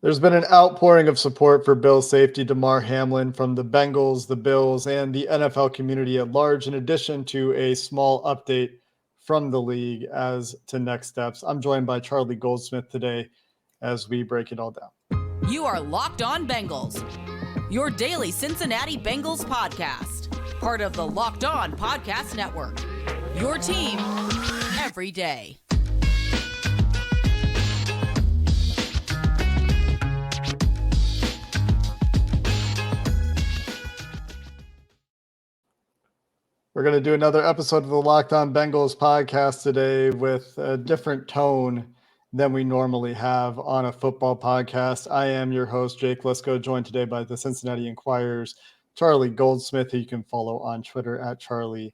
There's been an outpouring of support for Bills safety Damar Hamlin from the Bengals, the Bills, and the NFL community at large, in addition to a small update from the league as to next steps. I'm joined by Charlie Goldsmith today as we break it all down. You are Locked On Bengals, your daily Cincinnati Bengals podcast, part of the Locked On Podcast Network, your team every day. We're going to do another episode of the Locked On Bengals podcast today with a different tone than we normally have on a football podcast. I am your host, Jake Lisko, joined today by the Cincinnati Enquirer's Charlie Goldsmith, who you can follow on Twitter at Charlie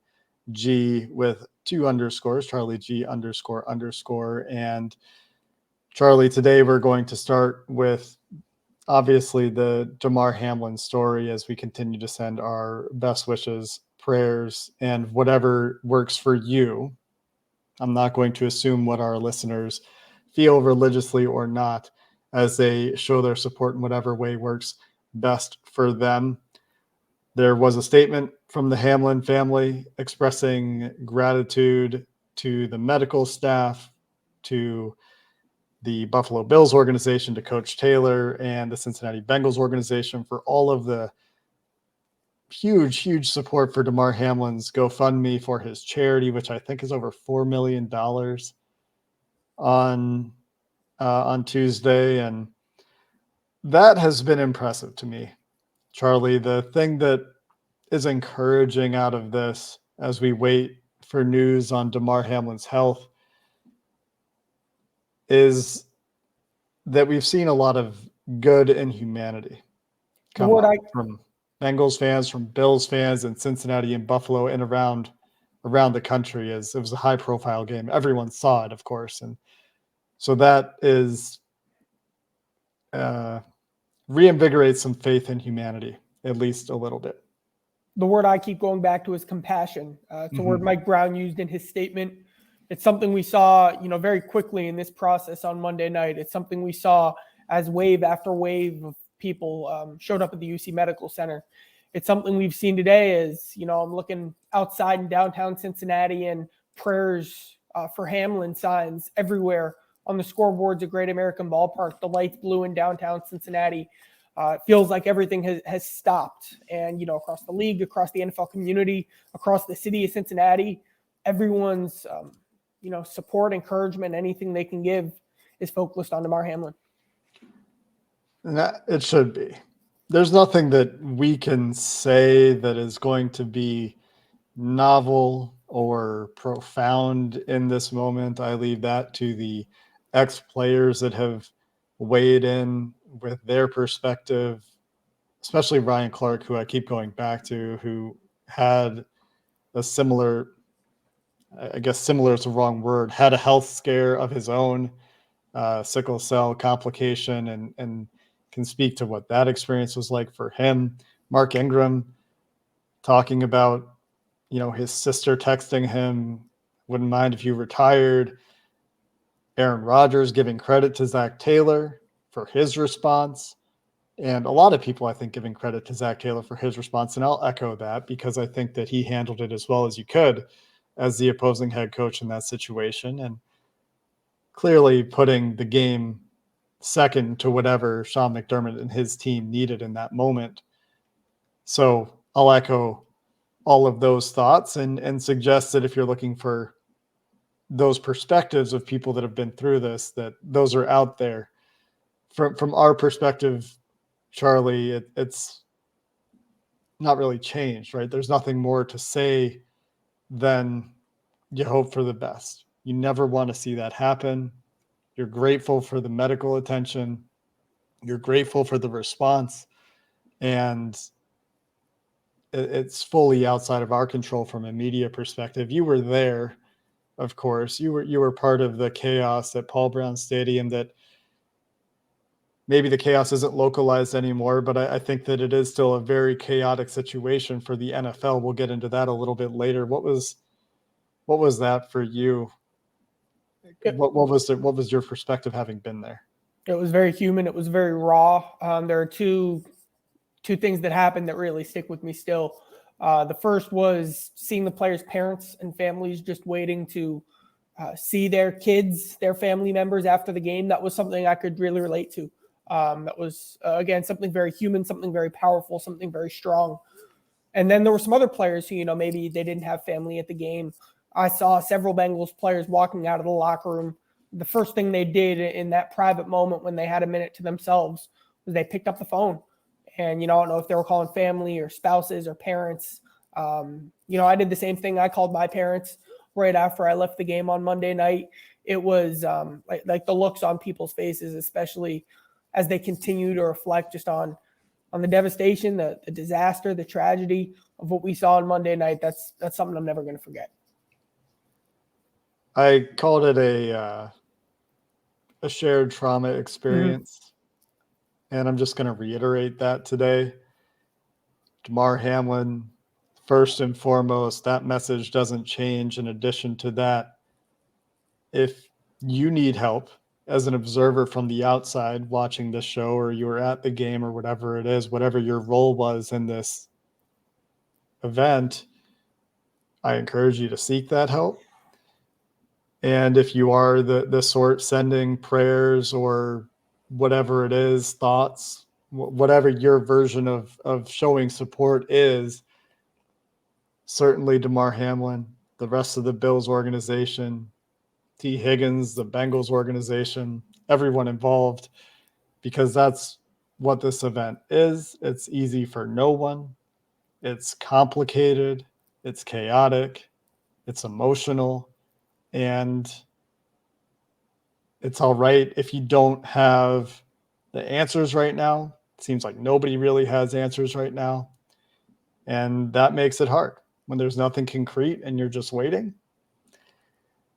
G with 2 underscores, Charlie G __. And Charlie, today we're going to start with obviously the Damar Hamlin story as we continue to send our best wishes, prayers, and whatever works for you. I'm not going to assume what our listeners feel religiously or not as they show their support in whatever way works best for them. There was a statement from the Hamlin family expressing gratitude to the medical staff, to the Buffalo Bills organization, to Coach Taylor, and the Cincinnati Bengals organization for all of the huge support for Damar Hamlin's GoFundMe for his charity, which I think is over $4 million on Tuesday. And that has been impressive to me, Charlie. The thing that is encouraging out of this as we wait for news on Damar Hamlin's health is that we've seen a lot of good and humanity come out from Bengals fans, from Bills fans in Cincinnati and Buffalo and around the country, as it was a high-profile game. Everyone saw it, of course. And so that is reinvigorates some faith in humanity, at least a little bit. The word I keep going back to is compassion. It's a word Mike Brown used in his statement. It's something we saw, very quickly in this process on Monday night. It's something we saw as wave after wave of people showed up at the UC Medical Center. It's something we've seen today as, I'm looking outside in downtown Cincinnati and prayers for Hamlin signs everywhere on the scoreboards at Great American Ballpark. The lights blue in downtown Cincinnati. It feels like everything has stopped. And, across the league, across the NFL community, across the city of Cincinnati, everyone's, support, encouragement, anything they can give is focused on Damar Hamlin. And it should be. There's nothing that we can say that is going to be novel or profound in this moment. I leave that to the ex-players that have weighed in with their perspective, especially Ryan Clark, who I keep going back to, who had a similar, I guess similar is the wrong word, had a health scare of his own, sickle cell complication, and can speak to what that experience was like for him. Mark Ingram talking about, his sister texting him, wouldn't mind if you retired. Aaron Rodgers giving credit to Zach Taylor for his response. And a lot of people, I think, giving credit to Zach Taylor for his response. And I'll echo that because I think that he handled it as well as you could as the opposing head coach in that situation. And clearly putting the game second to whatever Sean McDermott and his team needed in that moment. So I'll echo all of those thoughts and suggest that if you're looking for those perspectives of people that have been through this, that those are out there. From our perspective, Charlie, it's not really changed, right? There's nothing more to say than you hope for the best. You never want to see that happen. You're grateful for the medical attention. You're grateful for the response. And it's fully outside of our control from a media perspective. You were there, of course. You were part of the chaos at Paul Brown Stadium. That maybe the chaos isn't localized anymore, but I think that it is still a very chaotic situation for the NFL. We'll get into that a little bit later. What was that for you? What was your perspective having been there? It was very human. It was very raw. There are two things that happened that really stick with me still. The first was seeing the players' parents and families just waiting to see their kids, their family members after the game. That was something I could really relate to. That was, again, something very human, something very powerful, something very strong. And then there were some other players who, maybe they didn't have family at the game. I saw several Bengals players walking out of the locker room. The first thing they did in that private moment when they had a minute to themselves was they picked up the phone. And, I don't know if they were calling family or spouses or parents. I did the same thing. I called my parents right after I left the game on Monday night. It was like the looks on people's faces, especially as they continue to reflect just on the devastation, the disaster, the tragedy of what we saw on Monday night. That's something I'm never going to forget. I called it a shared trauma experience, and I'm just going to reiterate that today. Damar Hamlin, first and foremost, that message doesn't change. In addition to that, if you need help as an observer from the outside watching this show, or you were at the game, or whatever it is, whatever your role was in this event, I encourage you to seek that help. And if you are the sort sending prayers or whatever it is, thoughts, whatever your version of showing support is, certainly Damar Hamlin, the rest of the Bills organization, T. Higgins, the Bengals organization, everyone involved, because that's what this event is. It's easy for no one. It's complicated. It's chaotic. It's emotional. And it's all right if you don't have the answers right now. It seems like nobody really has answers right now. And that makes it hard when there's nothing concrete and you're just waiting.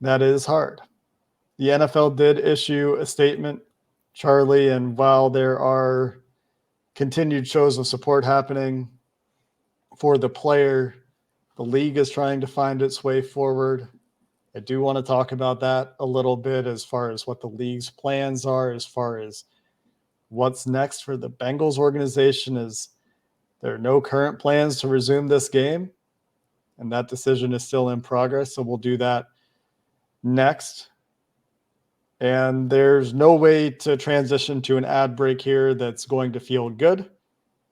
That is hard. The NFL did issue a statement, Charlie, and while there are continued shows of support happening for the player, the league is trying to find its way forward. I do want to talk about that a little bit as far as what the league's plans are, as far as what's next for the Bengals organization. Is there are no current plans to resume this game, and that decision is still in progress. So we'll do that next. And there's no way to transition to an ad break here that's going to feel good.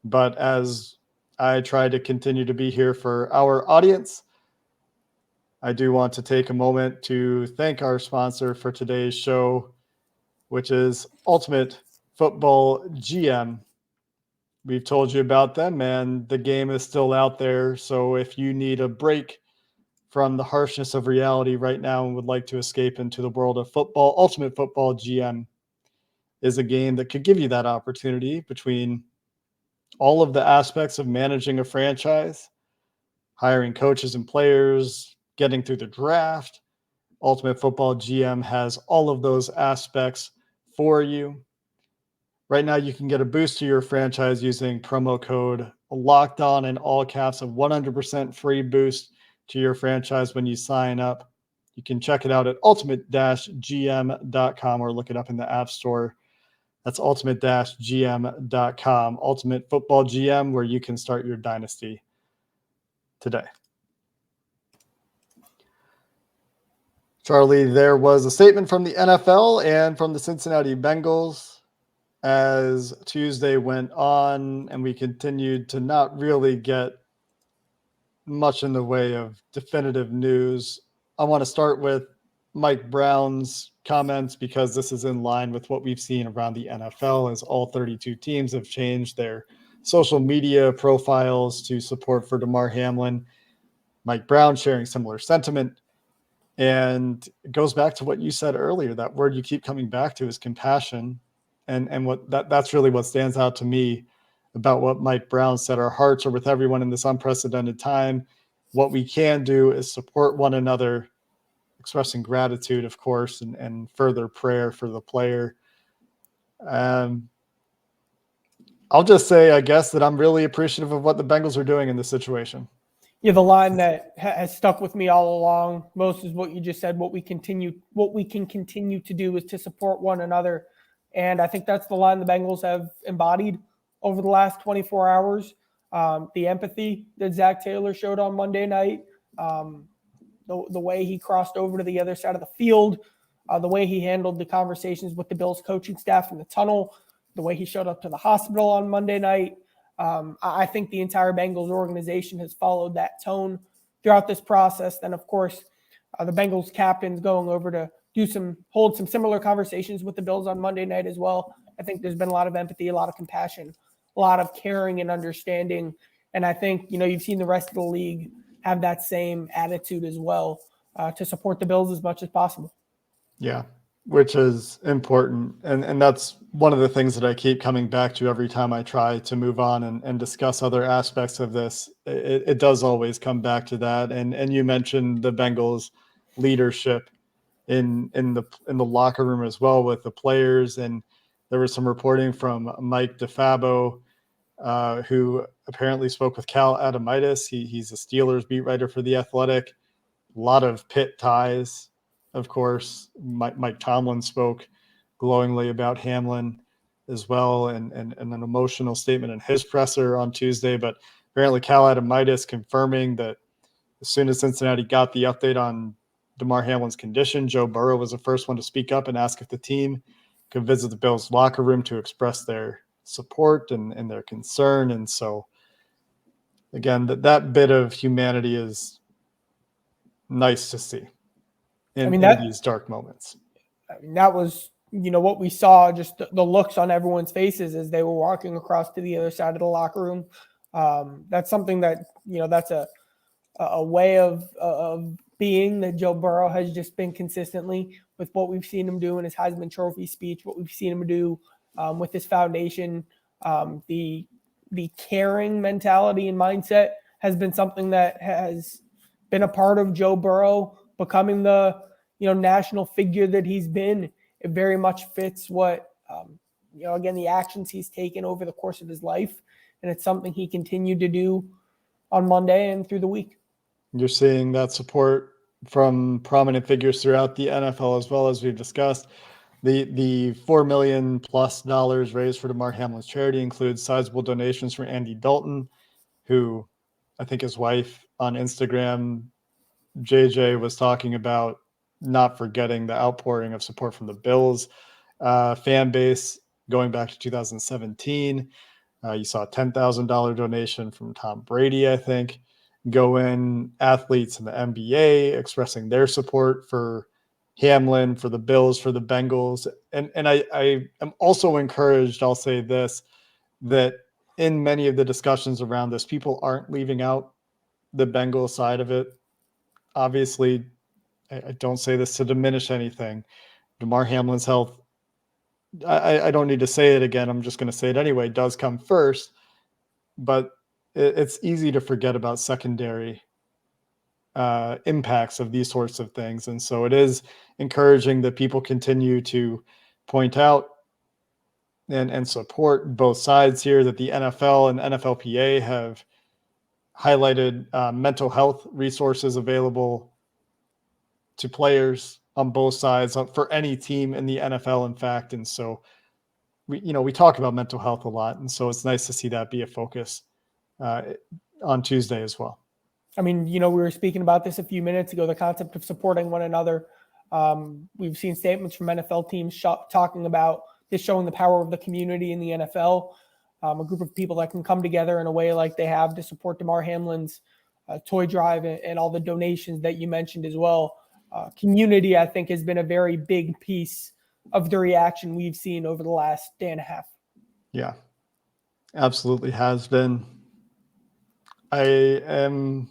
But as I try to continue to be here for our audience, I do want to take a moment to thank our sponsor for today's show, which is Ultimate Football GM. We've told you about them, and the game is still out there. So if you need a break from the harshness of reality right now and would like to escape into the world of football, Ultimate Football GM is a game that could give you that opportunity between all of the aspects of managing a franchise, hiring coaches and players, getting through the draft. Ultimate Football GM has all of those aspects for you. Right now, you can get a boost to your franchise using promo code LOCKEDON in all caps, a 100% free boost to your franchise when you sign up. You can check it out at ultimate-gm.com or look it up in the App Store. That's ultimate-gm.com. Ultimate Football GM, where you can start your dynasty today. Charlie, there was a statement from the NFL and from the Cincinnati Bengals as Tuesday went on, and we continued to not really get much in the way of definitive news. I want to start with Mike Brown's comments because this is in line with what we've seen around the NFL as all 32 teams have changed their social media profiles to support for Damar Hamlin. Mike Brown sharing similar sentiment. And it goes back to what you said earlier. That word you keep coming back to is compassion. And that's really what stands out to me about what Mike Brown said. Our hearts are with everyone in this unprecedented time. What we can do is support one another, expressing gratitude, of course, and further prayer for the player. I'll just say, I guess, that I'm really appreciative of what the Bengals are doing in this situation. Yeah, the line that has stuck with me all along, most is what you just said. What we can continue to do is to support one another. And I think that's the line the Bengals have embodied over the last 24 hours. The empathy that Zach Taylor showed on Monday night, the way he crossed over to the other side of the field, the way he handled the conversations with the Bills coaching staff in the tunnel, the way he showed up to the hospital on Monday night. I think the entire Bengals organization has followed that tone throughout this process. Then, of course, the Bengals captain's going over to hold some similar conversations with the Bills on Monday night as well. I think there's been a lot of empathy, a lot of compassion, a lot of caring and understanding. And I think, you've seen the rest of the league have that same attitude as well, to support the Bills as much as possible. Yeah, which is important. And that's one of the things that I keep coming back to every time I try to move on and discuss other aspects of this. It does always come back to that. And you mentioned the Bengals leadership in the locker room as well with the players. And there was some reporting from Mike DeFabo, who apparently spoke with Cal Adamitis. He's a Steelers beat writer for The Athletic. A lot of Pitt ties, of course. Mike Tomlin spoke glowingly about Hamlin as well, and an emotional statement in his presser on Tuesday. But apparently Cal Adamitis confirming that as soon as Cincinnati got the update on Damar Hamlin's condition, Joe Burrow was the first one to speak up and ask if the team could visit the Bills locker room to express their support and their concern. And so, again, that bit of humanity is nice to see in these dark moments. That was, what we saw, just the looks on everyone's faces as they were walking across to the other side of the locker room. That's something that, that's a way of being that Joe Burrow has just been consistently with what we've seen him do in his Heisman Trophy speech, what we've seen him do with his foundation. The caring mentality and mindset has been something that has been a part of Joe Burrow becoming the national figure that he's been. It very much fits what again, the actions he's taken over the course of his life, and it's something he continued to do on Monday and through the week. You're seeing that support from prominent figures throughout the NFL as well, as we've discussed. The $4 million plus raised for Damar Hamlin's charity includes sizable donations from Andy Dalton, who I think his wife on Instagram, JJ, was talking about not forgetting the outpouring of support from the Bills fan base going back to 2017. You saw a $10,000 donation from Tom Brady, I think, go in. Athletes in the NBA expressing their support for Hamlin, for the Bills, for the Bengals. And I am also encouraged, I'll say this, that in many of the discussions around this, people aren't leaving out the Bengals side of it. Obviously, I don't say this to diminish anything. Damar Hamlin's health, I don't need to say it again. I'm just going to say it anyway, does come first. But it's easy to forget about secondary impacts of these sorts of things. And so it is encouraging that people continue to point out and support both sides here, that the NFL and NFLPA have highlighted mental health resources available to players on both sides for any team in the NFL, in fact. And so we talk about mental health a lot. And so it's nice to see that be a focus on Tuesday as well. I mean, we were speaking about this a few minutes ago, the concept of supporting one another. We've seen statements from NFL teams talking about this, showing the power of the community in the NFL, a group of people that can come together in a way like they have to support Damar Hamlin's toy drive and all the donations that you mentioned as well. Community, I think, has been a very big piece of the reaction we've seen over the last day and a half. Yeah, absolutely has been. I am,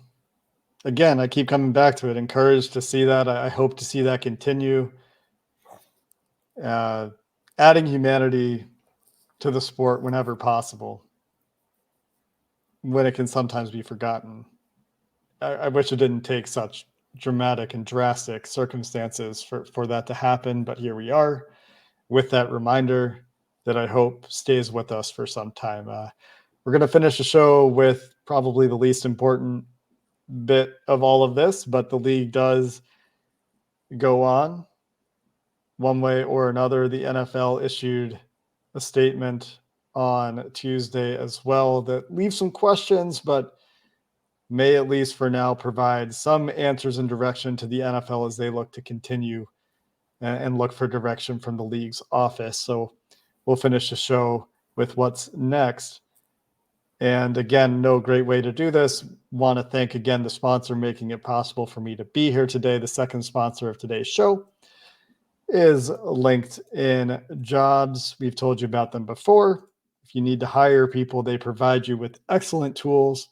again, I keep coming back to it, encouraged to see that. I hope to see that continue. Adding humanity to the sport whenever possible, when it can sometimes be forgotten. I wish it didn't take such dramatic and drastic circumstances for that to happen, but here we are with that reminder that I hope stays with us for some time. We're going to finish the show with probably the least important bit of all of this, but the league does go on. one way or another. The NFL issued a statement on Tuesday as well that leaves some questions, but may, at least for now, provide some answers and direction to the NFL as they look to continue and look for direction from the league's office. So we'll finish the show with what's next. And again, no great way to do this. Want to thank again the sponsor making it possible for me to be here today. The second sponsor of today's show is LinkedIn Jobs. We've told you about them before. If you need to hire people, they provide you with excellent tools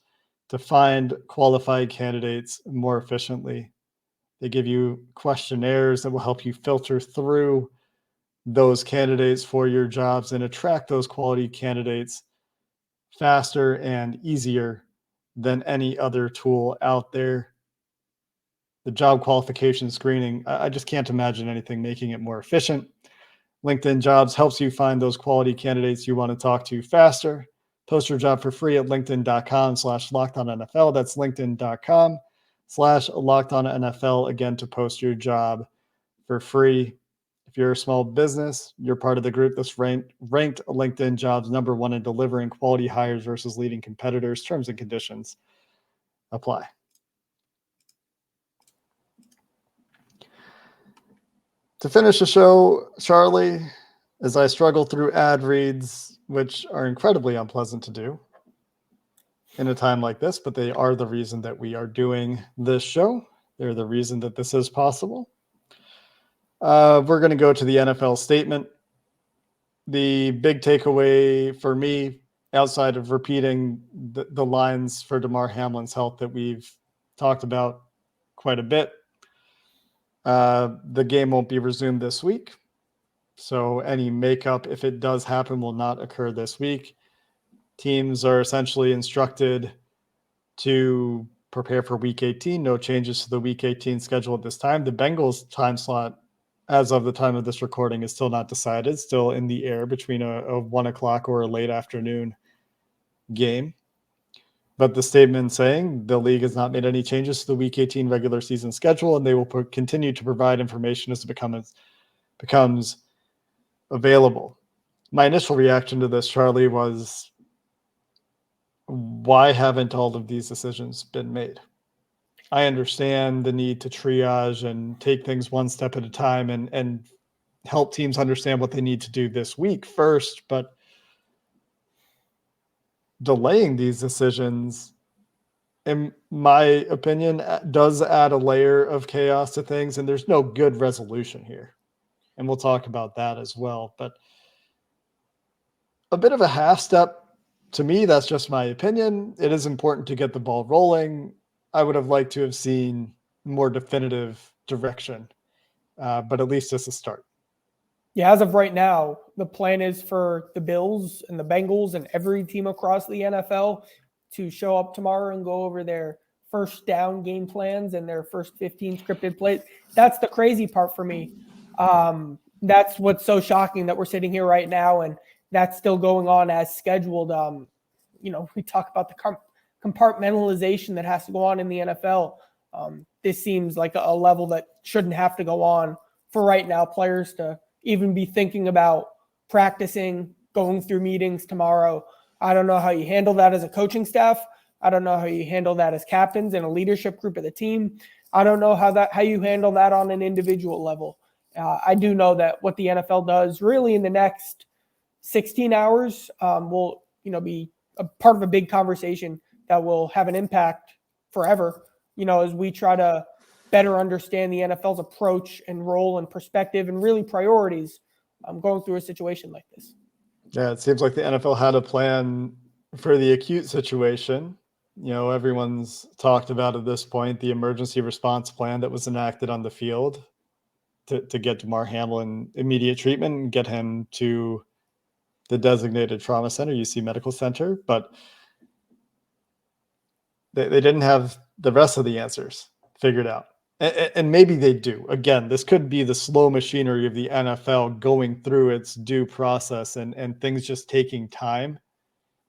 to find qualified candidates more efficiently. They give you questionnaires that will help you filter through those candidates for your jobs and attract those quality candidates faster and easier than any other tool out there. The job qualification screening, I just can't imagine anything making it more efficient. LinkedIn Jobs helps you find those quality candidates you want to talk to faster. Post your job for free at linkedin.com/lockedonnfl. That's linkedin.com/lockedonnfl, again, to post your job for free. If you're a small business, you're part of the group that's ranked LinkedIn Jobs #1 in delivering quality hires versus leading competitors. Terms and conditions apply. To finish the show, Charlie, as I struggle through ad reads, which are incredibly unpleasant to do in a time like this, but they are the reason that we are doing this show. They're the reason that this is possible. We're going to go to the NFL statement. The big takeaway for me, outside of repeating the lines for Damar Hamlin's health that we've talked about quite a bit, the game won't be resumed this week. So any makeup, if it does happen, will not occur this week. Teams are essentially instructed to prepare for Week 18. No changes to the Week 18 schedule at this time. The Bengals time slot, as of the time of this recording, is still not decided, still in the air between a 1 o'clock or a late afternoon game. But the statement saying the league has not made any changes to the Week 18 regular season schedule, and they will continue to provide information as it becomes available. My initial reaction to this, Charlie, was, why haven't all of these decisions been made? I understand the need to triage and take things one step at a time and help teams understand what they need to do this week first, but delaying these decisions, in my opinion, does add a layer of chaos to things, and there's no good resolution here. And we'll talk about that as well. But a bit of a half step to me, that's just my opinion. It is important to get the ball rolling. I would have liked to have seen more definitive direction, but at least it's a start. Yeah, as of right now, the plan is for the Bills and the Bengals and every team across the NFL to show up tomorrow and go over their first down game plans and their first 15 scripted plays. That's the crazy part for me. That's what's so shocking, that we're sitting here right now and that's still going on as scheduled. We talk about the compartmentalization that has to go on in the NFL. This seems like a level that shouldn't have to go on for right now. Players to even be thinking about practicing, going through meetings tomorrow. I don't know how you handle that as a coaching staff. I don't know how you handle that as captains and a leadership group of the team. I don't know how you handle that on an individual level. I do know that what the NFL does really in the next 16 hours will be a part of a big conversation that will have an impact forever, as we try to better understand the NFL's approach and role and perspective and really priorities going through a situation like this. Yeah, it seems like the NFL had a plan for the acute situation. Everyone's talked about at this point the emergency response plan that was enacted on the field to get Damar Hamlin immediate treatment and get him to the designated trauma center, UC Medical Center. But they didn't have the rest of the answers figured out. And maybe they do. Again, this could be the slow machinery of the NFL going through its due process and things just taking time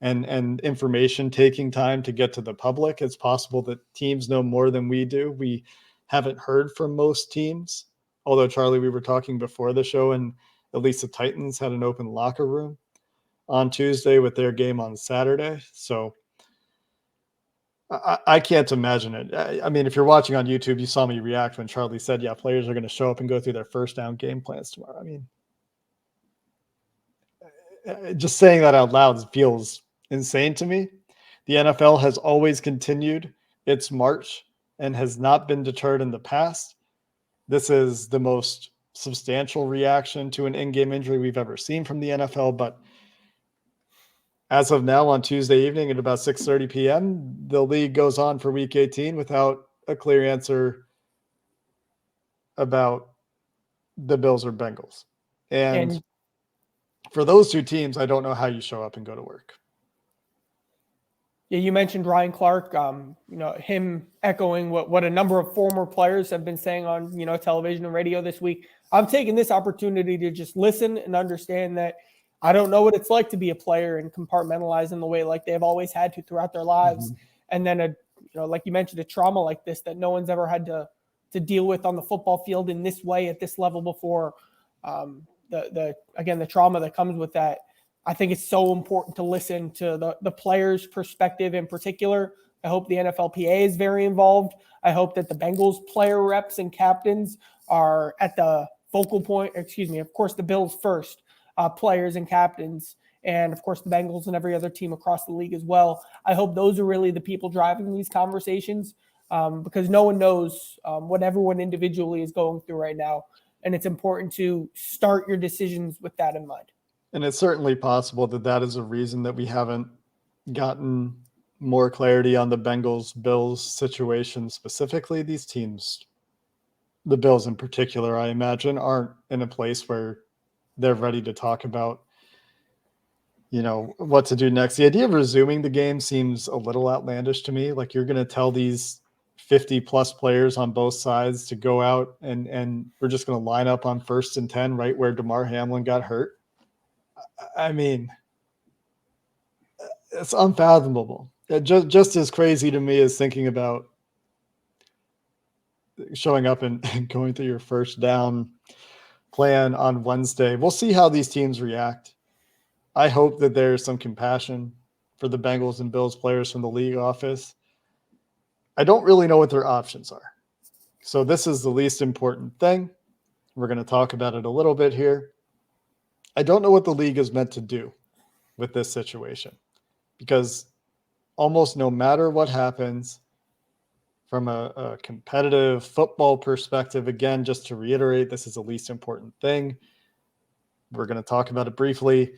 and information taking time to get to the public. It's possible that teams know more than we do. We haven't heard from most teams Although, Charlie, we were talking before the show, and at least the Titans had an open locker room on Tuesday with their game on Saturday. So I can't imagine it. I mean, if you're watching on YouTube, you saw me react when Charlie said, yeah, players are going to show up and go through their first down game plans tomorrow. I mean, just saying that out loud feels insane to me. The NFL has always continued its march and has not been deterred in the past. This is the most substantial reaction to an in-game injury we've ever seen from the NFL, but as of now, on Tuesday evening at about 6:30 p.m., the league goes on for Week 18 without a clear answer about the Bills or Bengals. And for those two teams, I don't know how you show up and go to work. Yeah, you mentioned Ryan Clark. Him echoing what a number of former players have been saying on television and radio this week. I'm taking this opportunity to just listen and understand that I don't know what it's like to be a player and compartmentalize in the way like they've always had to throughout their lives. Mm-hmm. And then like you mentioned, a trauma like this that no one's ever had to deal with on the football field in this way at this level before. The trauma that comes with that. I think it's so important to listen to the players' perspective in particular. I hope the NFLPA is very involved. I hope that the Bengals player reps and captains are at the focal point. Of course, the Bills first. Players and captains, and of course the Bengals and every other team across the league as well. I hope those are really the people driving these conversations because no one knows what everyone individually is going through right now. And it's important to start your decisions with that in mind. And it's certainly possible that is a reason that we haven't gotten more clarity on the Bengals-Bills situation specifically. These teams, the Bills in particular, I imagine, aren't in a place where they're ready to talk about, what to do next. The idea of resuming the game seems a little outlandish to me. Like you're going to tell these 50 plus players on both sides to go out and we're just going to line up on 1st and 10 right where Damar Hamlin got hurt. I mean, it's unfathomable. Just as crazy to me as thinking about showing up and going through your first down plan on Wednesday. We'll see how these teams react. I hope that there's some compassion for the Bengals and Bills players from the league office. I don't really know what their options are. So this is the least important thing. We're going to talk about it a little bit here. I don't know what the league is meant to do with this situation because almost no matter what happens from a competitive football perspective, again, just to reiterate, this is the least important thing. We're going to talk about it briefly.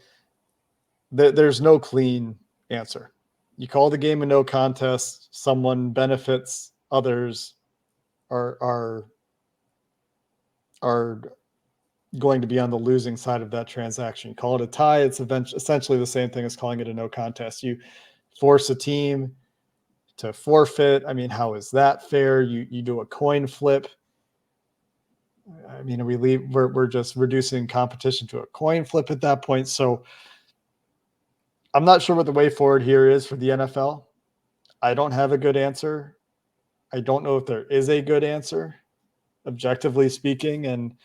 There's no clean answer. You call the game a no contest, someone benefits, others are going to be on the losing side of that transaction. You call it a tie, it's essentially the same thing as calling it a no contest. You force a team to forfeit. I mean, how is that fair? You do a coin flip. I mean, we're just reducing competition to a coin flip at that point. So I'm not sure what the way forward here is for the NFL. I don't have a good answer. I don't know if there is a good answer, objectively speaking. And,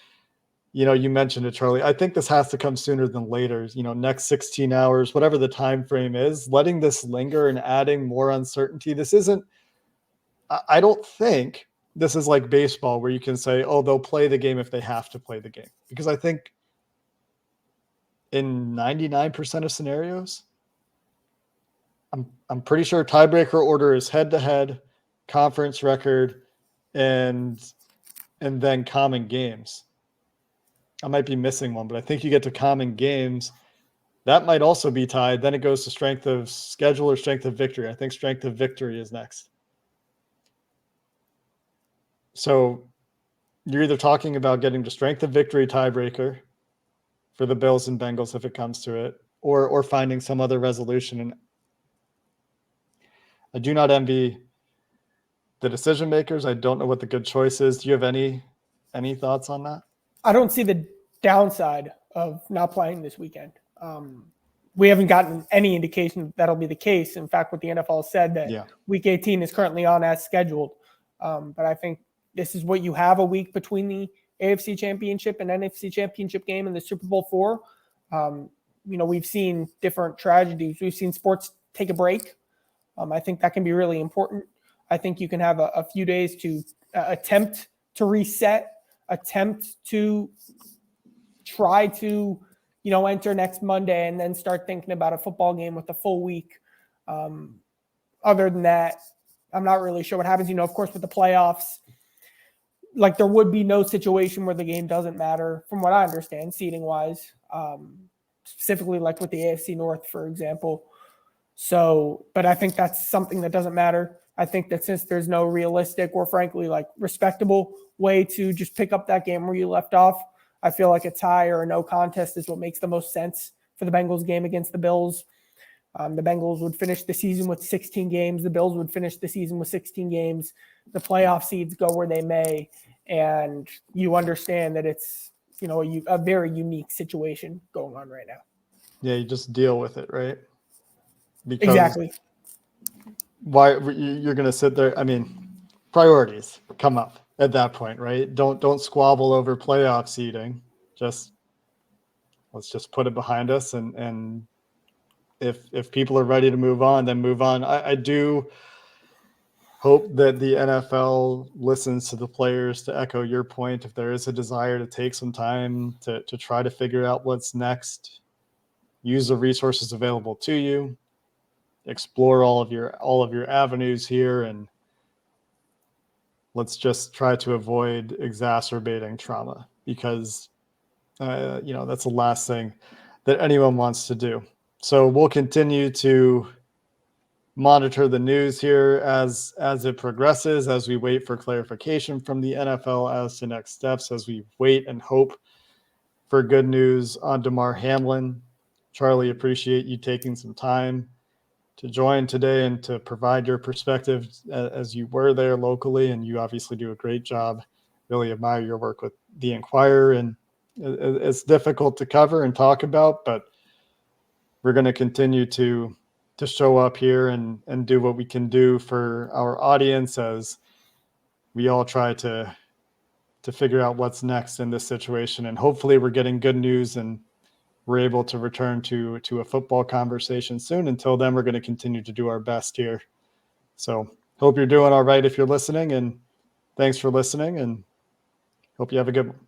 you mentioned it, Charlie. I think this has to come sooner than later, next 16 hours, whatever the time frame is, letting this linger and adding more uncertainty. I don't think this is like baseball where you can say, oh, they'll play the game if they have to play the game. Because I think in 99% of scenarios, I'm pretty sure tiebreaker order is head-to-head, conference record, and then common games. I might be missing one, but I think you get to common games. That might also be tied. Then it goes to strength of schedule or strength of victory. I think strength of victory is next. So you're either talking about getting to strength of victory tiebreaker for the Bills and Bengals if it comes to it, or finding some other resolution. And I do not envy the decision makers. I don't know what the good choice is. Do you have any thoughts on that? I don't see the downside of not playing this weekend. We haven't gotten any indication that'll be the case. In fact, what the NFL said that Week 18 is currently on as scheduled. But I think this is what you have a week between the AFC Championship and NFC Championship game in the Super Bowl IV. We've seen different tragedies. We've seen sports take a break. I think that can be really important. I think you can have a few days to attempt to reset, attempt to try to, enter next Monday and then start thinking about a football game with a full week. Other than that, I'm not really sure what happens. Of course, with the playoffs, like there would be no situation where the game doesn't matter, from what I understand, seeding wise, specifically like with the AFC North, for example. So, but I think that's something that doesn't matter. I think that since there's no realistic or frankly like respectable way to just pick up that game where you left off, I feel like a tie or a no contest is what makes the most sense for the Bengals game against the Bills. The Bengals would finish the season with 16 games. The Bills would finish the season with 16 games. The playoff seeds go where they may. And you understand that it's, a very unique situation going on right now. Yeah, you just deal with it, right? Because exactly. Why you're going to sit there? I mean, priorities come up at that point, right? Don't squabble over playoff seeding. Let's just put it behind us, and if people are ready to move on, then move on. I do hope that the NFL listens to the players, to echo your point. If there is a desire to take some time to try to figure out what's next, use the resources available to you, explore all of your avenues here, and let's just try to avoid exacerbating trauma, because that's the last thing that anyone wants to do. So we'll continue to monitor the news here as it progresses, as we wait for clarification from the NFL as to next steps, as we wait and hope for good news on Damar Hamlin. Charlie, appreciate you taking some time to join today and to provide your perspective as you were there locally, and you obviously do a great job. Really admire your work with the Enquirer, and it's difficult to cover and talk about, but we're going to continue to show up here and do what we can do for our audience as we all try to figure out what's next in this situation. And hopefully we're getting good news and we're able to return to a football conversation soon. Until then, we're going to continue to do our best here. So hope you're doing all right if you're listening, and thanks for listening, and hope you have a good one.